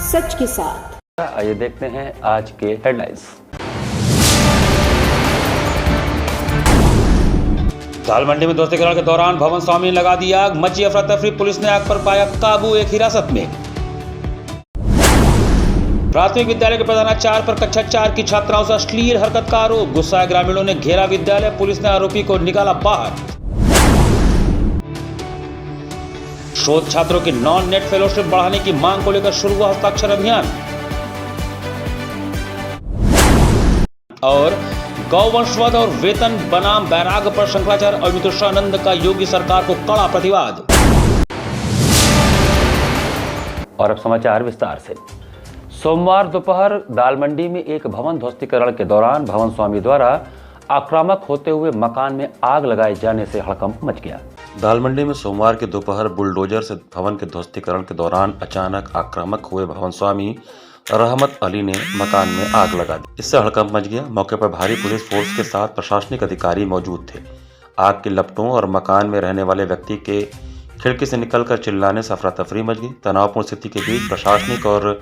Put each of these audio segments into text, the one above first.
सच के साथ। आइए देखते हैं आज के हेडलाइंस। दाल मंडी में ध्वस्तीकरण के दौरान भवन स्वामी ने लगा दी आग, मची अफरा तफरी, पुलिस ने आग पर पाया काबू, एक हिरासत में। प्राथमिक विद्यालय के प्रधानाचार्य पर कक्षा 4 की छात्राओं से अश्लील हरकत का आरोप, गुस्साए ग्रामीणों ने घेरा विद्यालय, पुलिस ने आरोपी को निकाला बाहर। शोध छात्रों की नॉन नेट फेलोशिप बढ़ाने की मांग को लेकर शुरू हुआ हस्ताक्षर अभियान। और गौवंशवध और वेतन बनाम बैराग पर शंकराचार्य और मितुषानंद का योगी सरकार को कड़ा प्रतिवाद। और अब समाचार विस्तार से। सोमवार दोपहर दाल मंडी में एक भवन ध्वस्तीकरण के दौरान भवन स्वामी द्वारा आक्रामक होते हुए मकान में आग लगाए जाने से हड़कंप मच गया। दाल मंडी में सोमवार के दोपहर बुलडोजर से भवन के ध्वस्तीकरण के दौरान अचानक आक्रामक हुए भवन स्वामी रहमत अली ने मकान में आग लगा दी। इससे हड़कंप मच गया। मौके पर भारी पुलिस फोर्स के साथ प्रशासनिक अधिकारी मौजूद थे। आग की लपटों और मकान में रहने वाले व्यक्ति के खिड़की से निकलकर चिल्लाने से अफरा तफरी मच गई। तनावपूर्ण स्थिति के बीच प्रशासनिक और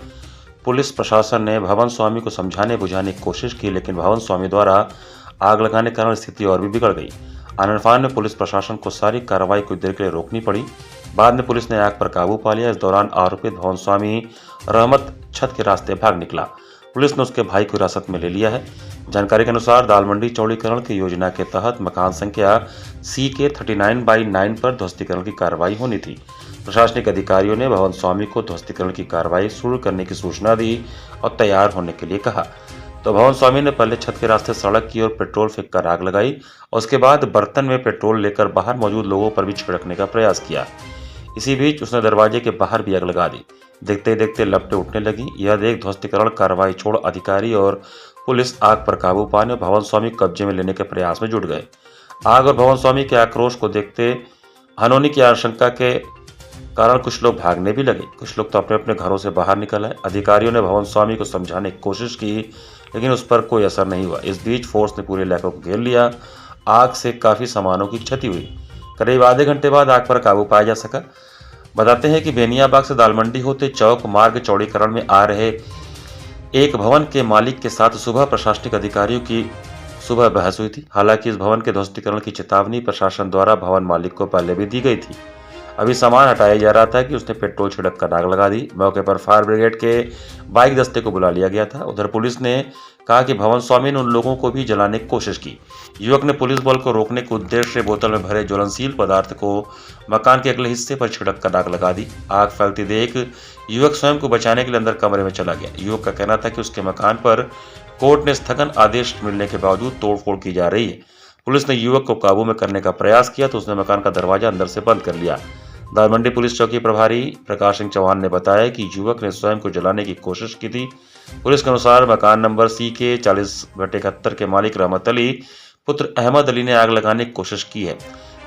पुलिस प्रशासन ने भवन स्वामी को समझाने बुझाने की कोशिश की, लेकिन भवन स्वामी द्वारा आग लगाने के कारण स्थिति और भी बिगड़ गई। आनंदफान में पुलिस प्रशासन को सारी कार्रवाई कुछ देर के लिए रोकनी पड़ी। बाद में पुलिस ने आग पर काबू पा लिया। इस दौरान आरोपित भवन स्वामी रहमत छत के रास्ते भाग निकला। पुलिस ने उसके भाई को हिरासत में ले लिया है। जानकारी के अनुसार दाल मंडी चौड़ीकरण की योजना के तहत मकान संख्या CK 39/9 पर ध्वस्तीकरण की कार्रवाई होनी थी। प्रशासनिक अधिकारियों ने भवन स्वामी को ध्वस्तीकरण की कार्रवाई शुरू करने की सूचना दी और तैयार होने के लिए कहा, तो भवन स्वामी ने पहले छत के रास्ते सड़क की ओर पेट्रोल फेंक कर आग लगाई और उसके बाद बर्तन में पेट्रोल लेकर बाहर मौजूद लोगों पर भी छिड़कने का प्रयास किया। इसी बीच उसने दरवाजे के बाहर भी आग लगा दी। देखते ही देखते लपटें उठने लगी। यह देख ध्वस्तीकरण कार्रवाई छोड़ अधिकारी और पुलिस आग पर काबू पाने और भवन स्वामी कब्जे में लेने के प्रयास में जुट गए। आग और भवन स्वामी के आक्रोश को देखते अनहोनी की आशंका के कारण कुछ लोग भागने भी लगे। कुछ लोग तो अपने अपने घरों से बाहर निकल आए। अधिकारियों ने भवन स्वामी को समझाने की कोशिश की, लेकिन उस पर कोई असर नहीं हुआ। इस बीच फोर्स ने पूरे इलाके को घेर लिया। आग से काफी सामानों की क्षति हुई। करीब आधे घंटे बाद आग पर काबू पाया जा सका। बताते हैं कि बेनियाबाग से दाल मंडी होते चौक मार्ग चौड़ीकरण में आ रहे एक भवन के मालिक के साथ सुबह प्रशासनिक अधिकारियों की सुबह बहस हुई थी। हालांकि इस भवन के ध्वस्तीकरण की चेतावनी प्रशासन द्वारा भवन मालिक को पहले भी दी गई थी। अभी सामान हटाया जा रहा था कि उसने पेट्रोल छिड़क कर आग लगा दी। मौके पर फायर ब्रिगेड के बाइक दस्ते को बुला लिया गया था। उधर पुलिस ने कहा कि भवन स्वामी ने उन लोगों को भी जलाने की कोशिश की। युवक ने पुलिस बल को रोकने के उद्देश्य से बोतल में भरे ज्वलनशील पदार्थ को मकान के अगले हिस्से पर छिड़क कर आग लगा दी। आग फैलती देख युवक स्वयं को बचाने के लिए अंदर कमरे में चला गया। युवक का कहना था कि उसके मकान पर कोर्ट ने स्थगन आदेश मिलने के बावजूद तोड़फोड़ की जा रही है। पुलिस ने युवक को काबू में करने का प्रयास किया तो उसने मकान का दरवाजा अंदर से बंद कर लिया। दाल मंडी पुलिस चौकी प्रभारी प्रकाश सिंह चौहान ने बताया कि युवक ने स्वयं को जलाने की कोशिश की थी। पुलिस के अनुसार मकान नंबर CK 40/71 के मालिक रहमत अली पुत्र अहमद अली ने आग लगाने की कोशिश की है।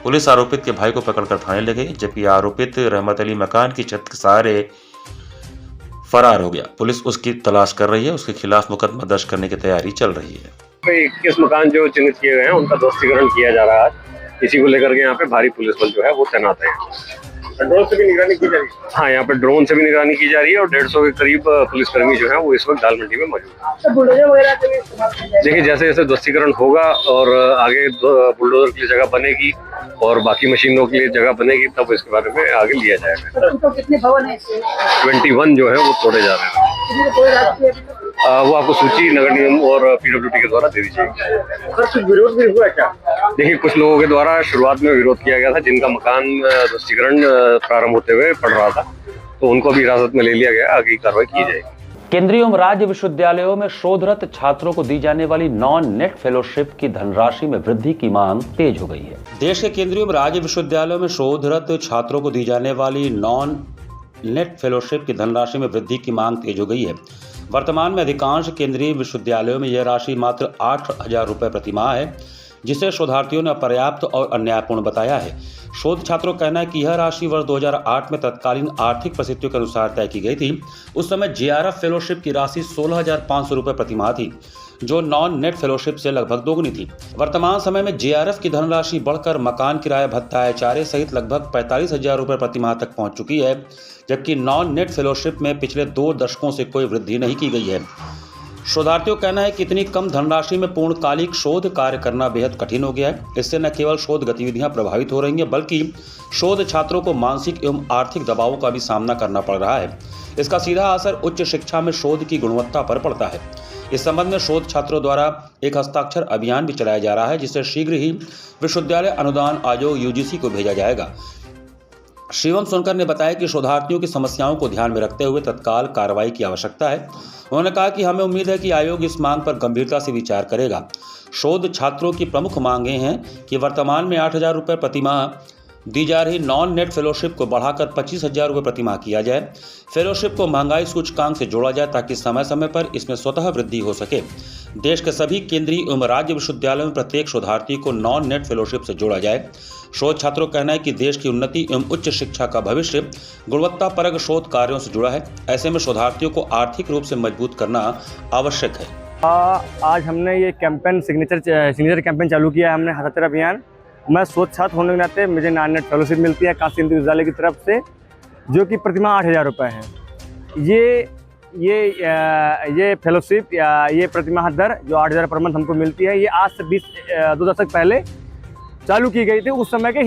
पुलिस आरोपित के भाई को पकड़कर थाने ले गई, जबकि आरोपित रहमत अली मकान की छत के सहारे फरार हो गया। पुलिस उसकी तलाश कर रही है। उसके खिलाफ मुकदमा दर्ज करने की तैयारी चल रही है। 21 मकान जो चिन्हित किए गए हैं उनका ध्वस्तीकरण किया जा रहा है। इसी को लेकर के यहाँ पे भारी पुलिस बल जो है वो तैनात है। ड्रोन से भी निगरानी की जा रही है। हाँ, यहाँ पे ड्रोन से भी निगरानी की जा रही है और 150 के करीब पुलिसकर्मी जो है वो इस वक्त दाल मंडी में मौजूद है। देखिए, जैसे जैसे ध्वस्तीकरण होगा और आगे बुलडोजर के लिए जगह बनेगी और बाकी मशीनों के लिए जगह बनेगी, तब इसके बारे में आगे लिया जाएगा। तो कितने भवन है? 21 जो है वो तोड़े जा रहे हैं। वो आपको सूची नगर निगम और PWD के द्वारा दे दी जाएगी। कुछ विरोध भी हुआ क्या? देखिए, कुछ लोगों के द्वारा शुरुआत में विरोध किया गया था, जिनका मकान ध्वस्तीकरण प्रारंभ होते हुए पड़ रहा था, तो उनको भी हिरासत में ले लिया गया। आगे की कार्रवाई की जाएगी। केंद्रीय एवं राज्य विश्वविद्यालयों में शोधरत छात्रों को दी जाने वाली नॉन नेट फेलोशिप की धनराशि में वृद्धि की मांग तेज हो गई है। देश के केंद्रीय एवं राज्य विश्वविद्यालयों में शोधरत छात्रों को दी जाने वाली नॉन नेट फेलोशिप की धनराशि में वृद्धि की मांग तेज हो गई है। वर्तमान में अधिकांश केंद्रीय विश्वविद्यालयों में यह राशि मात्र 8,000 रुपये प्रतिमाह है, जिसे शोधार्थियों ने अपर्याप्त और अन्यायपूर्ण बताया है। शोध छात्रों का कहना है कि यह राशि वर्ष 2008 में तत्कालीन आर्थिक परिस्थितियों के अनुसार तय की गई थी। उस समय JRF फेलोशिप की राशि 16,500 रुपये प्रतिमाह थी, जो नॉन नेट फेलोशिप से लगभग दोगुनी थी। वर्तमान समय में जेआरएफ की धनराशि बढ़कर मकान किराया भत्ता चारे सहित लगभग 45,000 रुपये प्रतिमाह तक पहुंच चुकी है, जबकि नॉन नेट फेलोशिप में पिछले 2 दशकों से कोई वृद्धि नहीं की गई है। शोधार्थियों का कहना है कि इतनी कम धनराशि में पूर्णकालिक शोध कार्य करना बेहद कठिन हो गया है। इससे न केवल शोध गतिविधियां प्रभावित हो रही हैं, बल्कि शोध छात्रों को मानसिक एवं आर्थिक दबावों का भी सामना करना पड़ रहा है। इसका सीधा असर उच्च शिक्षा में शोध की गुणवत्ता पर पड़ता है। इस संबंध में शोध छात्रों द्वारा एक हस्ताक्षर अभियान भी चलाया जा रहा है, जिसे शीघ्र ही विश्वविद्यालय अनुदान आयोग यूजीसी को भेजा जाएगा। शिवम सोनकर ने बताया कि शोधार्थियों की समस्याओं को ध्यान में रखते हुए तत्काल कार्रवाई की आवश्यकता है। उन्होंने कहा कि हमें उम्मीद है कि आयोग इस मांग पर गंभीरता से विचार करेगा। शोध छात्रों की प्रमुख मांगें हैं कि वर्तमान में 8,000 रुपये प्रतिमाह दी जा रही नॉन नेट फेलोशिप को बढ़ाकर 25,000 रुपये प्रतिमाह किया जाए। फेलोशिप को महंगाई सूचकांक से जोड़ा जाए ताकि समय समय पर इसमें स्वतः वृद्धि हो सके। देश के सभी केंद्रीय एवं राज्य विश्वविद्यालयों में प्रत्येक शोधार्थी को नॉन नेट फेलोशिप से जोड़ा जाए। शोध छात्रों का कहना है कि देश की उन्नति एवं उच्च शिक्षा का भविष्य गुणवत्तापरक शोध कार्यों से जुड़ा है। ऐसे में शोधार्थियों को आर्थिक रूप से मजबूत करना आवश्यक है। आज हमने ये कैंपेन सिग्नेचर कैंपेन चालू किया है हमने हस्ताक्षर अभियान। मैं शोध छात्र होने के नाते मुझे नॉन नेट फेलोशिप मिलती है काशी हिंदू विश्वविद्यालय की तरफ से, जो कि प्रतिमाह 8,000 रुपये है। ये फेलोशिप या ये प्रतिमाह दर जो 8,000 पर मंथ हमको मिलती है, ये आज से 2 दशक पहले चालू की गई थी उस समय के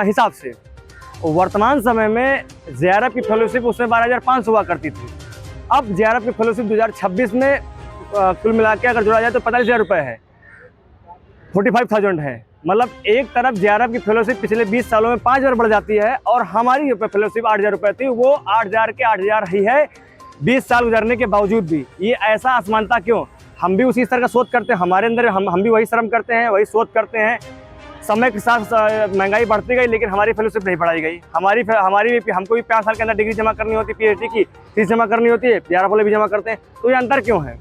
हिसाब से। वर्तमान समय में जेआरएफ की फेलोशिप उसमें 12,500 हुआ करती थी। अब जेआरएफ की फेलोशिप 2026 में कुल मिला के अगर जोड़ा जाए तो 45,000 रुपये है, 45,000 है। मतलब एक तरफ जेआरएफ की फेलोशिप पिछले 20 सालों में 5,000 बढ़ जाती है और हमारी फेलोशिप 8,000 रुपये थी, वो 8,000 के 8,000 ही है 20 साल गुजरने के बावजूद भी। ये ऐसा असमानता क्यों? हम भी उसी तरह का शोध करते हैं, हमारे अंदर हम भी वही श्रम करते हैं, वही शोध करते हैं। समय के साथ महंगाई बढ़ती गई लेकिन हमारी फेलोशिप नहीं बढ़ाई गई। हमको भी 5 साल के अंदर डिग्री जमा करनी होती है, पीएचडी की फीस जमा करनी होती है, जेआरएफ वाले भी जमा करते हैं। तो ये अंतर क्यों है?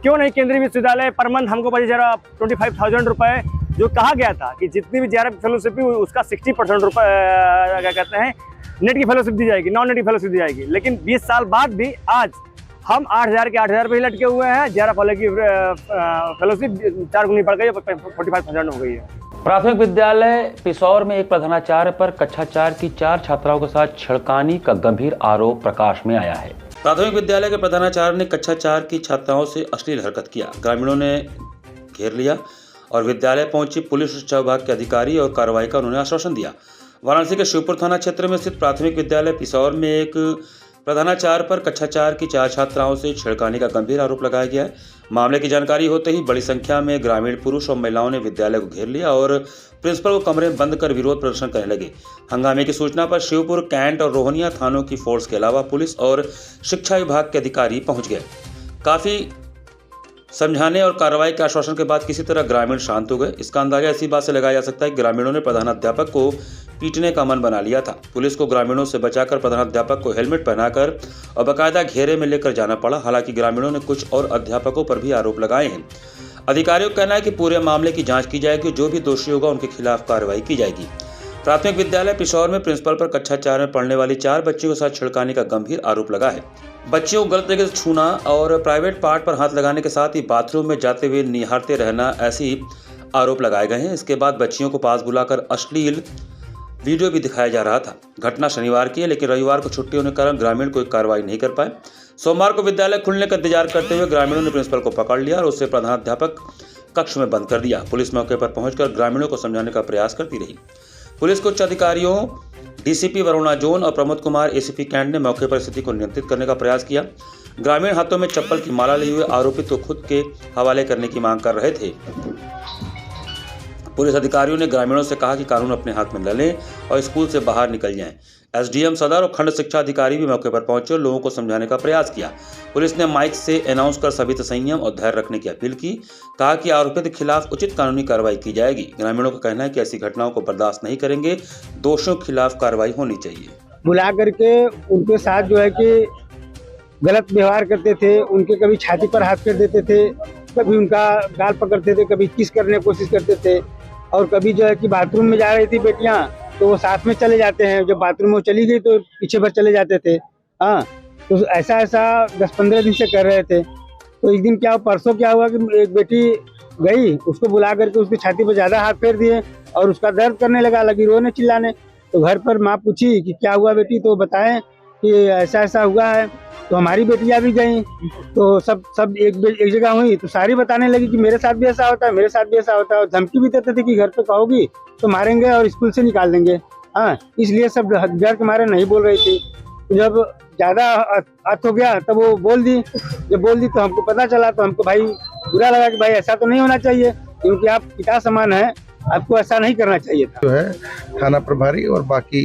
क्यों नहीं केंद्रीय विश्वविद्यालय पर मंथ हमको 25,000 रुपये जो कहा गया था कि जितनी भी जेआरएफ फेलोशिप हुई उसका 60% रुपये क्या कहते हैं नेट की फेलोशिप दी जाएगी, नॉन नेट की फेलोशिप दी जाएगी। लेकिन 20 साल बाद भी आज हम 8,000 के 8,000 रुपये लटके हुए हैं। जेआरएफ वाले की फेलोशिप 4 गुनी बढ़ गई है, 45,000 हो गई है। प्राथमिक विद्यालय पिसौर में एक प्रधानाचार्य पर कक्षा 4 की 4 छात्राओं के साथ छेड़खानी का गंभीर आरोप प्रकाश में आया है। प्राथमिक विद्यालय के प्रधानाचार्य ने कक्षा 4 की छात्राओं से अश्लील हरकत किया। ग्रामीणों ने घेर लिया और विद्यालय पहुंची पुलिस शिक्षा विभाग के अधिकारी और कार्रवाई का उन्होंने आश्वासन दिया। वाराणसी के शिवपुर थाना क्षेत्र में स्थित प्राथमिक विद्यालय पिसौर में एक प्रधानाचार्य पर कक्षा 4 की 4 छात्राओं से छेड़खानी का गंभीर आरोप लगाया गया है। मामले की जानकारी होते ही बड़ी संख्या में ग्रामीण पुरुष और महिलाओं ने विद्यालय को घेर लिया और प्रिंसिपल को कमरे में बंद कर विरोध प्रदर्शन करने लगे। हंगामे की सूचना पर शिवपुर, कैंट और रोहनिया थानों की फोर्स के अलावा पुलिस और शिक्षा विभाग के अधिकारी पहुंच गए। काफी समझाने और कार्रवाई के आश्वासन के बाद किसी तरह ग्रामीण शांत हो गए। इसका अंदाजा इसी बात से लगाया जा सकता है कि ग्रामीणों ने प्रधानाध्यापक को पीटने का मन बना लिया था। पुलिस को ग्रामीणों से बचाकर प्रधानाध्यापक को हेलमेट पहनाकर और बाकायदा घेरे में लेकर जाना पड़ा। हालांकि ग्रामीणों ने कुछ और अध्यापकों पर भी आरोप लगाए हैं। अधिकारियों का कहना है कि पूरे मामले की जांच की जाएगी, जो भी दोषी होगा उनके खिलाफ कार्रवाई की जाएगी। प्राथमिक विद्यालय पिसौर में प्रिंसिपल पर कक्षा 4 में पढ़ने वाली 4 बच्चियों के साथ छेड़खानी का गंभीर आरोप लगा है। बच्चियों को गलत तरीके से छूना और प्राइवेट पार्ट पर हाथ लगाने के साथ ही बाथरूम में जाते हुए निहारते रहना, ऐसी आरोप लगाए गए हैं। इसके बाद बच्चियों को पास बुलाकर अश्लील वीडियो भी दिखाया जा रहा था। घटना शनिवार की है, लेकिन रविवार को छुट्टी होने के कारण ग्रामीण कोई कार्रवाई नहीं कर पाए। सोमवार को विद्यालय खुलने का इंतजार करते हुए ग्रामीणों ने प्रिंसिपल को पकड़ लिया और उसे प्रधानाध्यापक कक्ष में बंद कर दिया। पुलिस मौके पर पहुंचकर ग्रामीणों को समझाने का प्रयास करती रही। पुलिस के उच्च अधिकारियों डीसीपी वरुणा जोन और प्रमोद कुमार एसीपी कैंट ने मौके पर स्थिति को नियंत्रित करने का प्रयास किया। ग्रामीण हाथों में चप्पल की माला लिए हुए आरोपित को खुद के हवाले करने की मांग कर रहे थे। पुलिस अधिकारियों ने ग्रामीणों से कहा कि कानून अपने हाथ में न लें और स्कूल से बाहर निकल जाएं। एसडीएम सदर और खंड शिक्षा अधिकारी भी मौके पर पहुंचे और लोगों को समझाने का प्रयास किया। पुलिस ने माइक से अनाउंस कर सभी से संयम और धैर्य रखने की अपील की। कहा कि आरोपित के खिलाफ उचित कानूनी कार्रवाई की जाएगी। ग्रामीणों का कहना है कि ऐसी घटनाओं को बर्दाश्त नहीं करेंगे, दोषियों के खिलाफ कार्रवाई होनी चाहिए। बुला करके उनके साथ जो है कि गलत व्यवहार करते थे, उनके कभी छाती पर हाथ फेर देते थे, कभी उनका गाल पकड़ते थे, कभी किस करने की कोशिश करते थे और कभी जो है कि बाथरूम में जा रही थी बेटियां तो वो साथ में चले जाते हैं, जब बाथरूम में चली गई तो पीछे पर चले जाते थे। हाँ, तो ऐसा 10-15 दिन से कर रहे थे। तो एक दिन क्या परसों क्या हुआ कि एक बेटी गई, उसको बुला करके उसकी छाती पर ज्यादा हाथ फेर दिए और उसका दर्द करने लगी रोने चिल्लाने। तो घर पर माँ पूछी कि क्या हुआ बेटी, तो बताएं कि ऐसा ऐसा हुआ है। तो हमारी बेटियां भी गई, तो सब एक जगह हुई, तो सारी बताने लगी कि मेरे साथ भी ऐसा होता है, मेरे साथ भी ऐसा होता है, और धमकी भी देते थे कि घर पे कहोगी तो मारेंगे और स्कूल से निकाल देंगे। हाँ, इसलिए सब डर के मारे नहीं बोल रही थी। जब ज्यादा अत हो गया तब वो बोल दी। जब बोल दी तो हमको पता चला, तो हमको भाई बुरा लगा कि भाई ऐसा तो नहीं होना चाहिए, क्योंकि आप पिता समान है, आपको ऐसा नहीं करना चाहिए था। जो है थाना प्रभारी और बाकी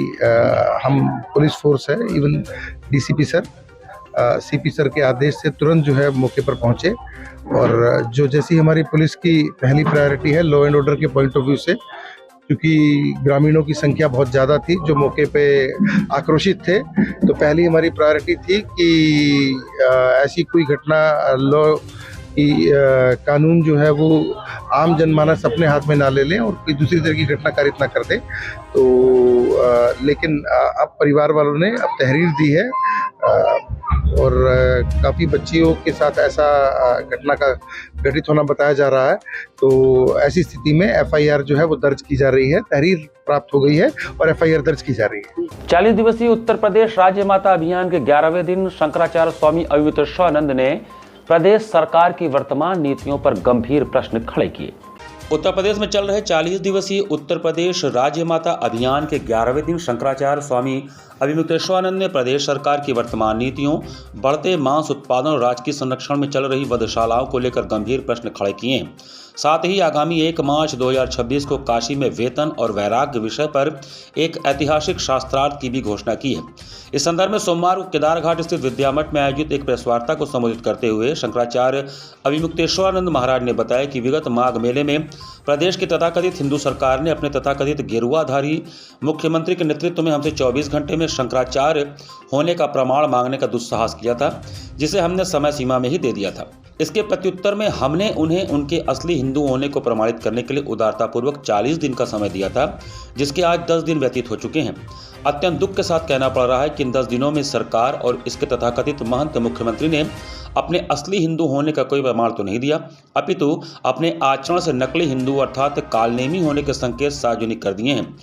हम पुलिस फोर्स है, even DCP sir, CP sir के आदेश से तुरंत जो है मौके पर पहुंचे। और जो जैसी हमारी पुलिस की पहली प्रायोरिटी है लॉ एंड ऑर्डर के पॉइंट ऑफ व्यू से, क्योंकि ग्रामीणों की संख्या बहुत ज़्यादा थी जो मौके पे आक्रोशित थे, तो पहली हमारी प्रायोरिटी थी कि ऐसी कोई घटना लॉ की कानून जो है वो आम जनमानस अपने हाथ में ना ले लें और कोई दूसरी तरह की घटना कारित ना कर दे। तो लेकिन अब परिवार वालों ने अब तहरीर दी है और काफ़ी बच्चियों के साथ ऐसा घटना का घटित होना बताया जा रहा है। तो ऐसी स्थिति में एफआईआर जो है वो दर्ज की जा रही है, तहरीर प्राप्त हो गई है और एफआईआर दर्ज की जा रही है। 40 दिवसीय उत्तर प्रदेश राज्य माता अभियान के 11वें दिन शंकराचार्य स्वामी अविमुक्तेश्वरानंद ने प्रदेश सरकार की वर्तमान नीतियों पर गंभीर प्रश्न खड़े किए। उत्तर प्रदेश में चल रहे 40 दिवसीय उत्तर प्रदेश राज्य माता अभियान के 11वें दिन शंकराचार्य स्वामी अविमुक्तेश्वरानंद ने प्रदेश सरकार की वर्तमान नीतियों, बढ़ते मांस उत्पादन और राजकीय संरक्षण में चल रही वधशालाओं को लेकर गंभीर प्रश्न खड़े किए हैं। साथ ही आगामी 1 मार्च 2026 को काशी में वेतन और वैराग्य विषय पर एक ऐतिहासिक शास्त्रार्थ की भी घोषणा की है। इस संदर्भ में सोमवार को केदारघाट स्थित विद्यामठ में आयोजित एक प्रेस वार्ता को संबोधित करते हुए शंकराचार्य अविमुक्तेश्वरानंद महाराज ने बताया कि विगत माघ मेले में प्रदेश की तथाकथित हिंदू सरकार ने अपने तथाकथित गेरुआधारी मुख्यमंत्री के नेतृत्व में हमसे 24 घंटे में शंकराचार्य होने का प्रमाण मांगने का दुस्साहस किया था, जिसे हमने समय सीमा में ही दे दिया था। इसके प्रत्युत्तर में हमने उन्हें उनके असली हिंदू होने को प्रमाणित करने के लिए उदारतापूर्वक 40 दिन का समय दिया था, जिसके आज 10 दिन व्यतीत हो चुके हैं। अत्यंत दुख के साथ कहना पड़ रहा है कि इन 10 दिनों में सरकार और इसके तथाकथित महंत मुख्यमंत्री ने अपने असली हिंदू होने का कोई प्रमाण तो नहीं दिया, अपितु अपने आचरण से नकली हिंदू अर्थात कालनेमी होने के संकेत सार्वजनिक कर दिए हैं।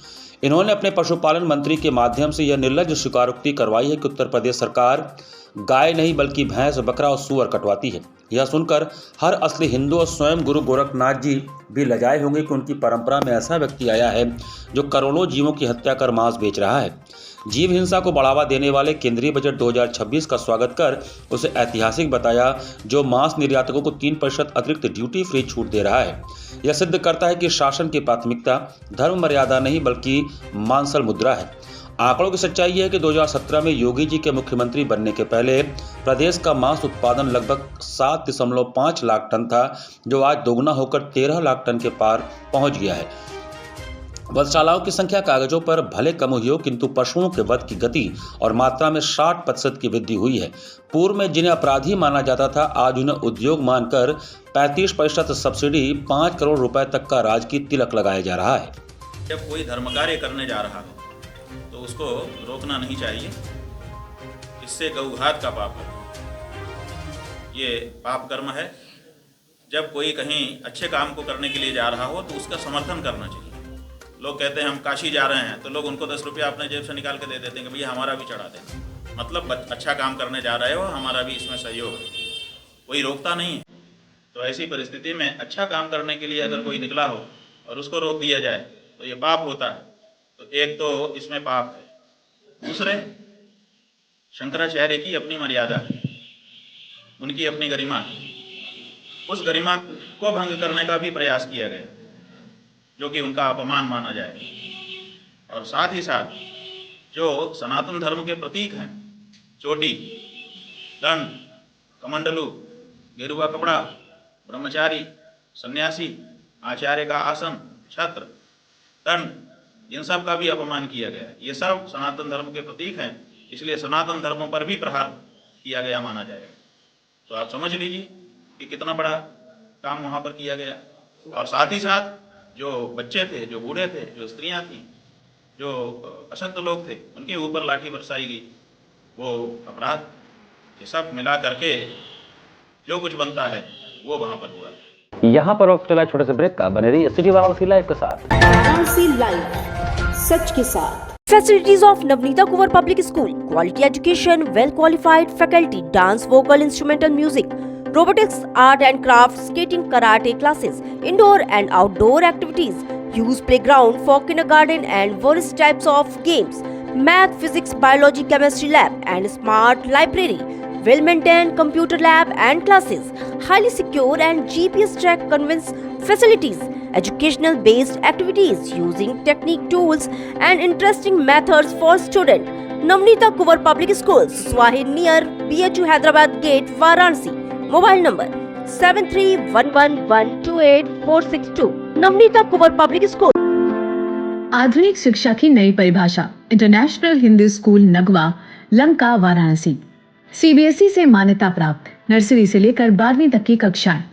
इन्होंने अपने पशुपालन मंत्री के माध्यम से यह निर्लज्ज स्वीकारोक्ति करवाई है कि उत्तर प्रदेश सरकार गाय नहीं बल्कि भैंस, बकरा और सूअर कटवाती है। यह सुनकर हर असली हिंदू और स्वयं गुरु गोरखनाथ जी भी लजाए होंगे कि उनकी परंपरा में ऐसा व्यक्ति आया है जो करोड़ों जीवों की हत्या कर मांस बेच रहा है। जीव हिंसा को बढ़ावा देने वाले केंद्रीय बजट 2026 का स्वागत कर उसे ऐतिहासिक बताया, जो मांस निर्यातकों को 3% अतिरिक्त ड्यूटी फ्री छूट दे रहा है। यह सिद्ध करता है कि शासन की प्राथमिकता धर्म मर्यादा नहीं बल्कि मांसल मुद्रा है। आंकड़ों की सच्चाई है कि 2017 में योगी जी के मुख्यमंत्री बनने के पहले प्रदेश का मांस उत्पादन लगभग 7.5 लाख टन था, जो आज दोगुना होकर 13 लाख टन के पार पहुंच गया है। वधशालाओं की संख्या कागजों पर भले कम हुई हो, किंतु पशुओं के वध की गति और मात्रा में 60% की वृद्धि हुई है। पूर्व में जिन्हें अपराधी माना जाता था, आज उन्हें उद्योग मानकर 35% सब्सिडी, 5 करोड़ रुपए तक का राजकीय तिलक लगाया जा रहा है। जब कोई धर्म कार्य करने जा रहा हो तो उसको रोकना नहीं चाहिए। इससे गौघात का पाप है, ये पाप कर्म है। जब कोई कहीं अच्छे काम को करने के लिए जा रहा हो तो उसका समर्थन करना चाहिए। लोग कहते हैं हम काशी जा रहे हैं, तो लोग उनको 10 रुपया अपने जेब से निकाल के दे देते हैं कि भैया हमारा भी चढ़ा देना। मतलब अच्छा काम करने जा रहे हो, हमारा भी इसमें सहयोग है, कोई रोकता नहीं है। तो ऐसी परिस्थिति में अच्छा काम करने के लिए अगर कोई निकला हो और उसको रोक दिया जाए तो ये पाप होता है। तो एक तो इसमें पाप है। दूसरे, शंकराचार्य की अपनी मर्यादा है, उनकी अपनी गरिमा है। उस गरिमा को भंग करने का भी प्रयास किया गया, जो कि उनका अपमान माना जाए। और साथ ही साथ जो सनातन धर्म के प्रतीक हैं, चोटी, दंड, कमंडलू, गेरुआ कपड़ा, ब्रह्मचारी, सन्यासी, आचार्य का आसन, छत्र, दंड, इन सब का भी अपमान किया गया। ये सब सनातन धर्म के प्रतीक हैं, इसलिए सनातन धर्मों पर भी प्रहार किया गया माना जाएगा। तो आप समझ लीजिए कि कितना बड़ा काम वहाँ पर किया गया। और साथ ही साथ जो बच्चे थे, जो बूढ़े थे, जो स्त्रियाँ थीं, जो अशक्त लोग थे, उनके ऊपर लाठी बरसाई गई, वो अपराध। ये सब मिला करके जो कुछ बनता है वो वहाँ पर हुआ। यहाँ पर वक्त चला छोटे से ब्रेक का। बने रहिए सिटी वाराणसी लाइव के साथ। वाराणसी लाइव, सच के साथ। Facilities of Navneeta Kuvar Public School, quality education, well qualified faculty, dance, vocal, instrumental music, robotics, art and craft, skating, karate classes, indoor and outdoor activities, use playground for kindergarten and various types of games, math, physics, biology, chemistry lab and smart library, well maintained computer lab and classes, highly secure and GPS track convince facilities, educational based activities using technique tools and interesting methods for student. Navneeta Kuvar Public Schools, Swahi near BHU Hyderabad Gate, Varanasi. Mobile number 7311128462. Navneeta Kuvar Public School. आधुनिक शिक्षा की नई परिभाषा, international Hindi school Nagwa, Lanka, Varanasi. CBSE से मान्यता प्राप्त nursery से लेकर 12वीं तक की कक्षाएं,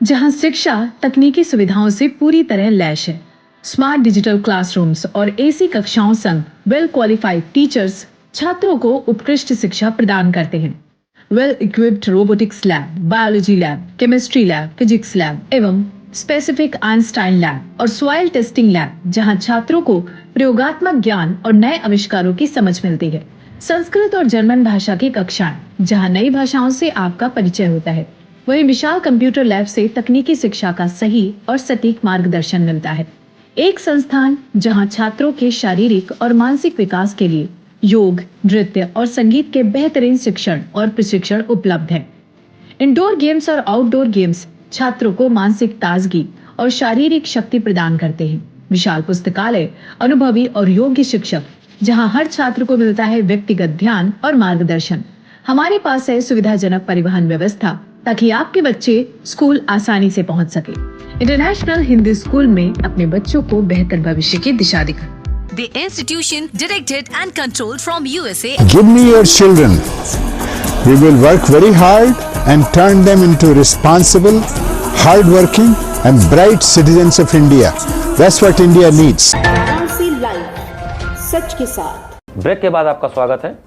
जहां शिक्षा तकनीकी सुविधाओं से पूरी तरह लैस है। स्मार्ट डिजिटल क्लासरूम्स और एसी कक्षाओं संग वेल क्वालिफाइड टीचर्स छात्रों को उत्कृष्ट शिक्षा प्रदान करते हैं। Well equipped robotics lab, biology lab, chemistry lab, physics lab एवं स्पेसिफिक आइंस्टाइन लैब और सॉइल टेस्टिंग लैब, जहां छात्रों को प्रयोगात्मक ज्ञान और नए आविष्कारों की समझ मिलती है। संस्कृत और जर्मन भाषा की कक्षाएं, जहां नई भाषाओं से आपका परिचय होता है। वहीं विशाल कंप्यूटर लैब से तकनीकी शिक्षा का सही और सटीक मार्गदर्शन मिलता है। एक संस्थान जहां छात्रों के शारीरिक और मानसिक विकास के लिए योग, नृत्य और संगीत के बेहतरीन शिक्षण और प्रशिक्षण उपलब्ध है। इंडोर गेम्स और आउटडोर गेम्स छात्रों को मानसिक ताजगी और शारीरिक शक्ति प्रदान करते हैं। विशाल पुस्तकालय, अनुभवी और योग्य शिक्षक, जहां हर छात्र को मिलता है व्यक्तिगत ध्यान और मार्गदर्शन। हमारे पास है सुविधाजनक परिवहन व्यवस्था, ताकि आपके बच्चे स्कूल आसानी से पहुंच सके। इंटरनेशनल हिंदी स्कूल में अपने बच्चों को बेहतर भविष्य की दिशा दिखा। The institution directed and controlled from USA. Give me your children. We will work very hard and turn them into responsible, hard-working and bright citizens of India. That's what India needs. Varanasi live, सच के साथ। Break के बाद आपका स्वागत है।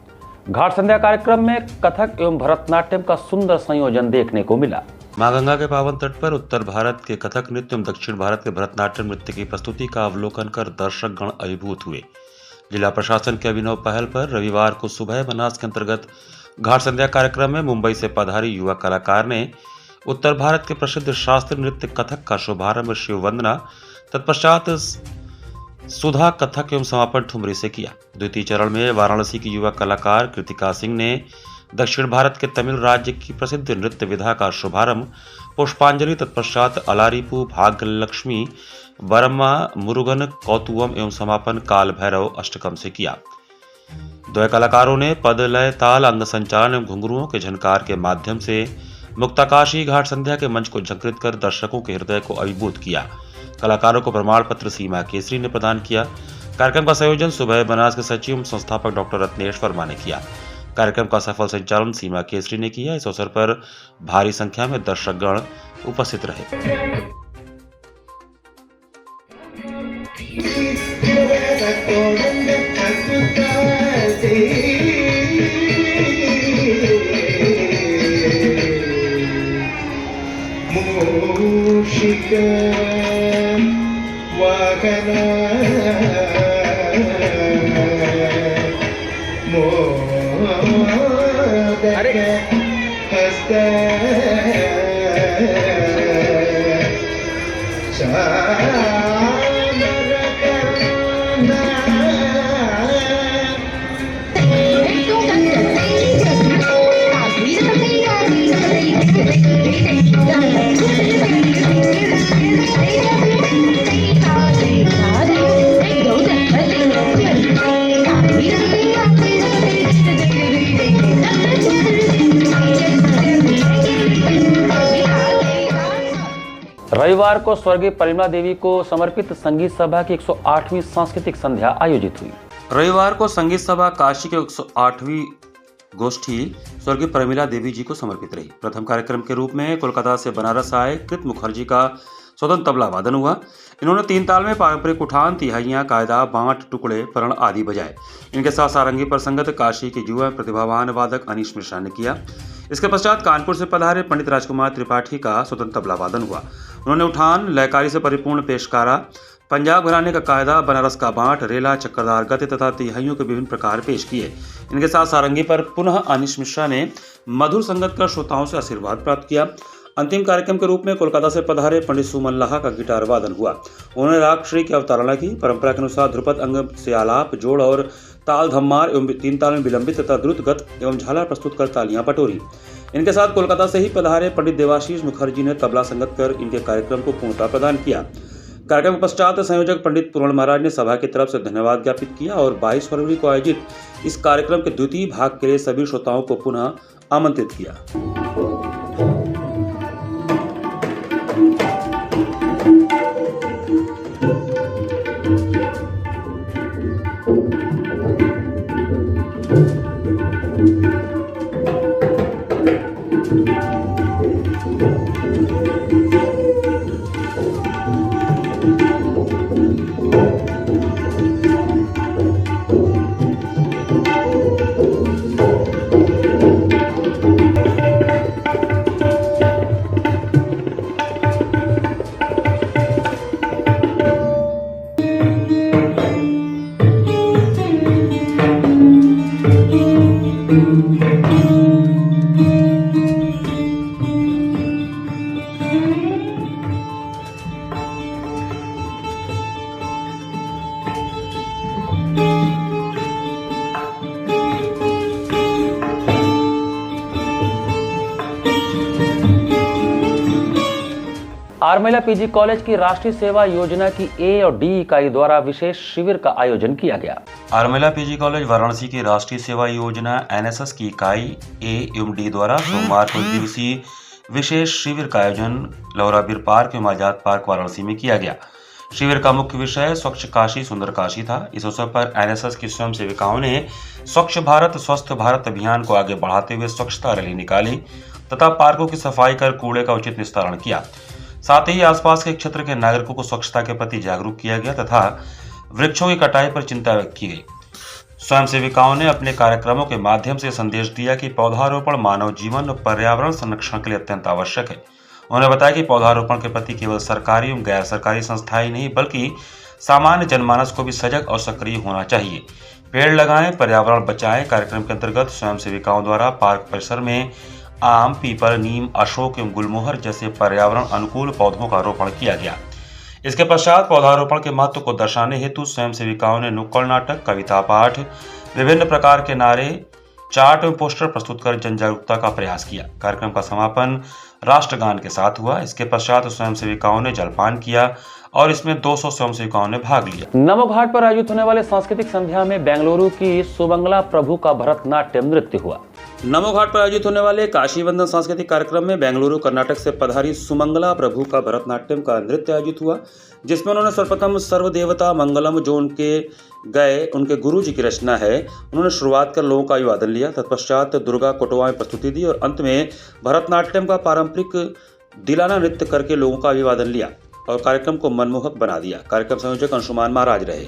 घाट संध्या कार्यक्रम में कथक एवं भरतनाट्यम का सुंदर संयोजन देखने को मिला। मां गंगा के पावन तट पर उत्तर भारत के कथक नृत्य एवं दक्षिण भारत के भरतनाट्यम नृत्य की प्रस्तुति का अवलोकन कर दर्शक गण अभिभूत हुए। जिला प्रशासन के अभिनव पहल पर रविवार को सुबह बनास के अंतर्गत घाट संध्या कार्यक्रम में मुंबई से पधारी युवा कलाकार ने उत्तर भारत के प्रसिद्ध शास्त्रीय नृत्य कथक का शुभारंभ शिव वंदना, तत्पश्चात सुधा कथक एवं समापन ठुमरी से किया। द्वितीय चरण में वाराणसी की युवा कलाकार कृतिका सिंह ने दक्षिण भारत के तमिल राज्य की प्रसिद्ध नृत्य विधा का शुभारंभ पुष्पांजलि, तत्पश्चात अलारिपू, भाग्यलक्ष्मी, वर्मा, मुरुगन, कौतुवम एवं समापन काल भैरव अष्टकम से किया। द्वय कलाकारों ने पद, लय, ताल, अंग संचालन एवं घुंघरुओं के झनकार के माध्यम से मुक्ताकाशी घाट संध्या के मंच को झंकृत कर दर्शकों के हृदय को अभिभूत किया। कलाकारों को प्रमाण पत्र सीमा केसरी ने प्रदान किया। कार्यक्रम का संयोजन सुबह बनास के सचिव संस्थापक डॉक्टर रत्नेश वर्मा ने किया। कार्यक्रम का सफल संचालन सीमा केसरी ने किया। इस अवसर पर भारी संख्या में दर्शकगण उपस्थित रहे। रविवार को स्वर्गीय परिमला देवी को समर्पित संगीत सभा की 108वीं सांस्कृतिक संध्या आयोजित हुई। रविवार को संगीत सभा काशी के 108वीं गोष्ठी स्वर्गीय परिमला देवी जी को समर्पित रही। प्रथम कार्यक्रम के रूप में कोलकाता से बनारस आए कृत मुखर्जी का स्वतंत्र तबला वादन हुआ। इन्होंने तीन ताल में पारंपरिक उठान, तिहाइयां, कायदा, बांट, टुकड़े, परण आदि बजाए। इनके साथ सारंगी पर संगत काशी के युवा प्रतिभावान वादक अनीश मिश्रा ने किया। इसके पश्चात कानपुर से पधारे पंडित राजकुमार त्रिपाठी का स्वतंत्र तबला वादन हुआ। उन्होंने उठान, लयकारी से परिपूर्ण पेशकारा, पंजाब घराने का कायदा, बनारस का बांट, रेला, चक्रधार गति तथा तिहाइयों के विभिन्न प्रकार पेश किए। इनके साथ सारंगी पर पुनः अनिश मिश्रा ने मधुर संगत कर श्रोताओं से आशीर्वाद प्राप्त किया। अंतिम कार्यक्रम के रूप में कोलकाता से पधारे पंडित सुमन लाहा का गिटार वादन हुआ। उन्होंने राग श्री की अवतारणा की। परंपरा के अनुसार ध्रुपद अंग से आलाप, जोड़ और ताल, धम्मार एवं तीन ताल में विलंबित तथा द्रुत गत एवं झालर प्रस्तुत कर तालियां बटोरी। इनके साथ कोलकाता से ही पधारे पंडित देवाशीष मुखर्जी ने तबला संगत कर इनके कार्यक्रम को पूर्णता प्रदान किया। कार्यक्रम के पश्चात संयोजक पंडित पूर्ण महाराज ने सभा की तरफ से धन्यवाद ज्ञापित किया और 22 फरवरी को आयोजित इस कार्यक्रम के द्वितीय भाग के लिए सभी श्रोताओं को पुनः आमंत्रित किया। आरमेला पीजी कॉलेज की राष्ट्रीय सेवा योजना की ए और डी इकाई द्वारा विशेष शिविर का आयोजन किया गया। आरमेला पीजी कॉलेज वाराणसी की राष्ट्रीय सेवा योजना एनएसएस की इकाई ए एवं डी द्वारा सोमवार को दिवसीय विशेष शिविर का आयोजन लौराबीर पार्क एवं आजाद पार्क वाराणसी में किया गया। शिविर का मुख्य विषय स्वच्छ काशी सुंदर काशी था। इस अवसर पर एनएसएस की स्वयं सेविकाओं ने स्वच्छ भारत स्वस्थ भारत अभियान को आगे बढ़ाते हुए स्वच्छता रैली निकाली तथा पार्कों की सफाई कर कूड़े का उचित निस्तारण किया। साथ ही आसपास के क्षेत्र के नागरिकों को स्वच्छता के प्रति जागरूक किया गया तथा वृक्षों की कटाई पर चिंता व्यक्त की गई। स्वयं सेविकाओं ने अपने कार्यक्रमों के माध्यम से संदेश दिया कि पौधारोपण मानव जीवन और पर्यावरण संरक्षण के लिए अत्यंत आवश्यक है। उन्होंने बताया कि पौधारोपण के प्रति केवल सरकारी एवं गैर सरकारी संस्थाएं नहीं बल्कि सामान्य जनमानस को भी सजग और सक्रिय होना चाहिए। पेड़ लगाएं, पर्यावरण बचाएं। कार्यक्रम के अंतर्गत स्वयं सेविकाओं द्वारा पार्क परिसर में आम, पीपल, नीम, अशोक एवं गुलमोहर जैसे पर्यावरण अनुकूल पौधों का रोपण किया गया। इसके पश्चात पौधारोपण के महत्व को दर्शाने हेतु स्वयं सेविकाओं ने नुक्कड़ नाटक, कविता पाठ, विभिन्न प्रकार के नारे, चार्ट एवं पोस्टर प्रस्तुत कर जन जागरूकता का प्रयास किया। कार्यक्रम का समापन राष्ट्रगान के साथ हुआ। इसके पश्चात स्वयं सेविकाओं ने जलपान किया और इसमें 200 स्वयं सेविकाओं ने भाग लिया। नमो घाट पर आयोजित होने वाले सांस्कृतिक संध्या में बेंगलुरु की सुमंगला प्रभु का भरतनाट्यम नृत्य हुआ। नमो घाट पर आयोजित होने वाले काशी वंदन सांस्कृतिक कार्यक्रम में बेंगलुरु कर्नाटक से पधारी सुमंगला प्रभु का भरतनाट्यम का नृत्य आयोजित हुआ, जिसमें उन्होंने सर्वप्रथम सर्वदेवता मंगलम जो उनके गुरु जी की रचना है, उन्होंने शुरुआत कर लोगों का अभिवादन लिया। तत्पश्चात दुर्गा कोटवा में प्रस्तुति दी और अंत में भरतनाट्यम का पारंपरिक दिलाना नृत्य करके लोगों का अभिवादन लिया और कार्यक्रम को मनमोहक बना दिया। कार्यक्रम संयोजक अंशुमान महाराज रहे।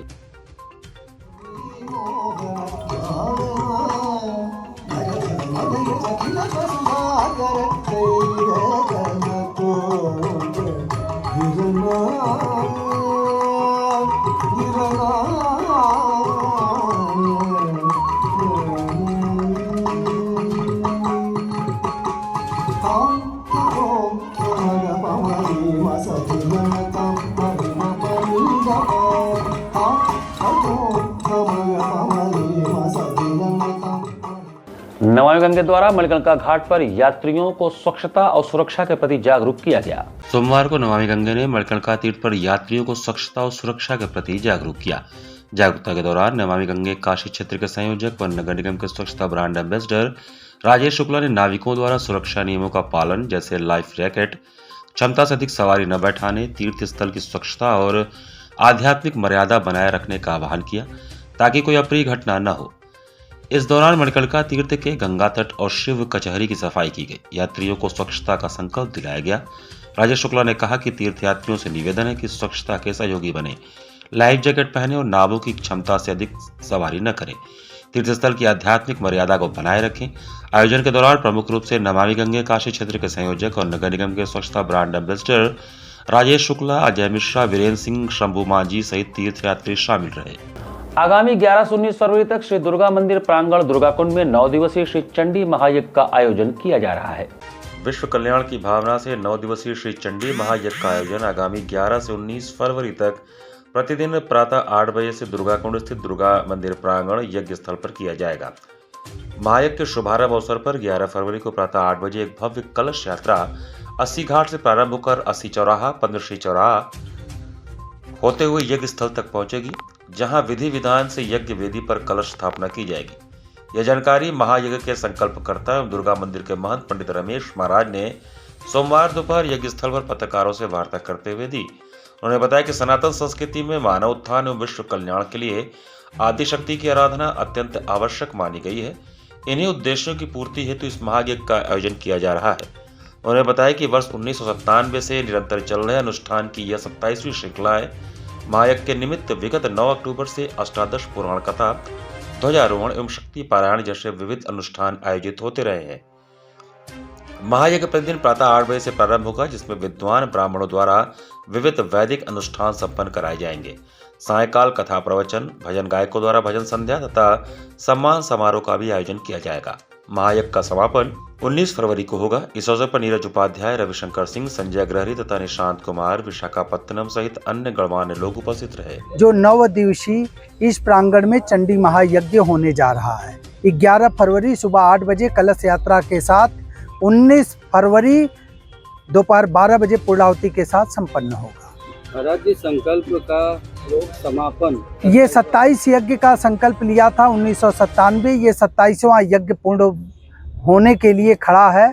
नमामि गंगे द्वारा मणिकर्णिका घाट पर यात्रियों को स्वच्छता और सुरक्षा के प्रति जागरूक किया गया। सोमवार को नमामि गंगे ने मणिकर्णिका तीर्थ पर यात्रियों को स्वच्छता और सुरक्षा के प्रति जागरूक किया। जागरूकता के दौरान नमामि गंगे काशी क्षेत्र के संयोजक व नगर निगम के स्वच्छता ब्रांड एम्बेसडर राजेश शुक्ला ने नाविकों द्वारा सुरक्षा नियमों का पालन जैसे लाइफ जैकेट, क्षमता से अधिक सवारी न बैठाने, तीर्थ स्थल की स्वच्छता और आध्यात्मिक मर्यादा बनाए रखने का आह्वान किया ताकि कोई अप्रिय घटना न हो। इस दौरान मणिकर्णिका तीर्थ के गंगा तट और शिव कचहरी की सफाई की गई। यात्रियों को स्वच्छता का संकल्प दिलाया गया। राजेश शुक्ला ने कहा कि तीर्थयात्रियों से निवेदन है कि स्वच्छता के सहयोगी बने, लाइफ जैकेट पहने और नावों की क्षमता से अधिक सवारी न करें। तीर्थस्थल की आध्यात्मिक मर्यादा को बनाए रखें। आयोजन के दौरान प्रमुख रूप से नमामि गंगे काशी क्षेत्र के संयोजक और नगर निगम के स्वच्छता ब्रांड एम्बेसडर राजेश शुक्ला, अजय मिश्रा, वीरेंद्र सिंह, शंभू मांझी सहित तीर्थयात्री शामिल रहे। आगामी 11 से 19 फरवरी तक श्री दुर्गा मंदिर प्रांगण दुर्गाकुंड में 9 दिवसीय श्री चंडी महायज्ञ का आयोजन किया जा रहा है। विश्व कल्याण की भावना से 9 दिवसीय श्री चंडी महायज्ञ का आयोजन आगामी 11 से 19 फरवरी तक प्रतिदिन प्रातः 8 बजे से दुर्गाकुंड स्थित दुर्गा मंदिर प्रांगण यज्ञ स्थल पर किया जाएगा। महायज्ञ के शुभारंभ अवसर पर 11 फरवरी को प्रातः 8 बजे एक भव्य कलश यात्रा 80 घाट से प्रारंभ होकर 80 चौराहा, पंद्रश्री चौराहा होते हुए यज्ञ स्थल तक पहुंचेगी, जहां विधि विधान से यज्ञ वेदी पर कलश स्थापना की जाएगी। यह जानकारी महायज्ञ के संकल्पकर्ता एवं दुर्गा मंदिर के महंत पंडित रमेश महाराज ने सोमवार दोपहर यज्ञ स्थल पर पत्रकारों से वार्ता करते हुए दी। उन्होंने बताया कि सनातन संस्कृति में मानव उत्थान एवं विश्व कल्याण के लिए आदि शक्ति की आराधना अत्यंत आवश्यक मानी गई है। इन्हीं उद्देश्यों की पूर्ति हेतु इस महायज्ञ का आयोजन किया जा रहा है। उन्होंने बताया कि वर्ष 1997 से निरंतर चल रहे अनुष्ठान की यह 27वीं श्रृंखला है। महायज्ञ के निमित्त विगत 9 अक्टूबर से अष्टादश पुराण कथा, ध्वजारोहण एवं शक्ति पारायण जैसे विविध अनुष्ठान आयोजित होते रहे हैं। महायज्ञ प्रतिदिन प्रातः 8 बजे से प्रारंभ होगा, जिसमें विद्वान ब्राह्मणों द्वारा विविध वैदिक अनुष्ठान संपन्न कराए जाएंगे। सायकाल कथा प्रवचन, भजन गायकों द्वारा भजन संध्या तथा सम्मान समारोह का भी आयोजन किया जाएगा। महायज्ञ का समापन 19 फरवरी को होगा। इस अवसर पर नीरज उपाध्याय, रविशंकर सिंह, संजय ग्रहरी तथा निशांत कुमार, विशाखापत्तनम सहित अन्य गणमान्य लोग उपस्थित रहे। जो 9 दिवसीय इस प्रांगण में चंडी महायज्ञ होने जा रहा है। 11 फरवरी सुबह 8 बजे कलश यात्रा के साथ 19 फरवरी दोपहर 12 बजे पूर्णाहुति के साथ संपन्न होगा। राज्य संकल्प का समापन ये 27 यज्ञ का संकल्प लिया था 1997। ये 27वां यज्ञ पूर्ण होने के लिए खड़ा है।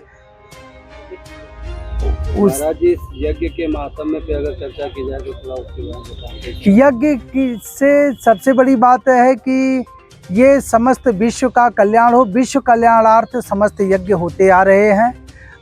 उस इस यज्ञ के मातम में अगर चर्चा की जाए तो थोड़ा उसके बारे में यज्ञ की से सबसे बड़ी बात है कि ये समस्त विश्व का कल्याण हो। विश्व कल्याणार्थ समस्त यज्ञ होते आ रहे हैं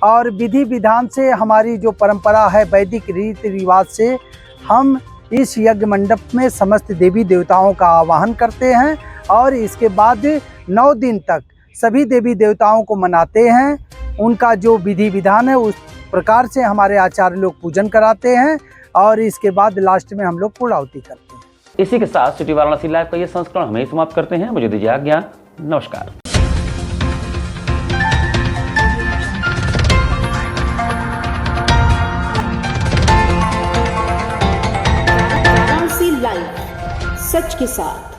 और विधि विधान से हमारी जो परंपरा है, वैदिक रीति रिवाज से हम इस यज्ञ मंडप में समस्त देवी देवताओं का आवाहन करते हैं और इसके बाद 9 दिन तक सभी देवी देवताओं को मनाते हैं। उनका जो विधि विधान है उस प्रकार से हमारे आचार्य लोग पूजन कराते हैं और इसके बाद लास्ट में हम लोग पूर्णाहुति करते हैं। इसी के साथ सिटी वाराणसी लाइव का ये संस्करण हम ही समाप्त करते हैं। मुझे दीजिए आज्ञा। नमस्कार। लाइव सच के साथ।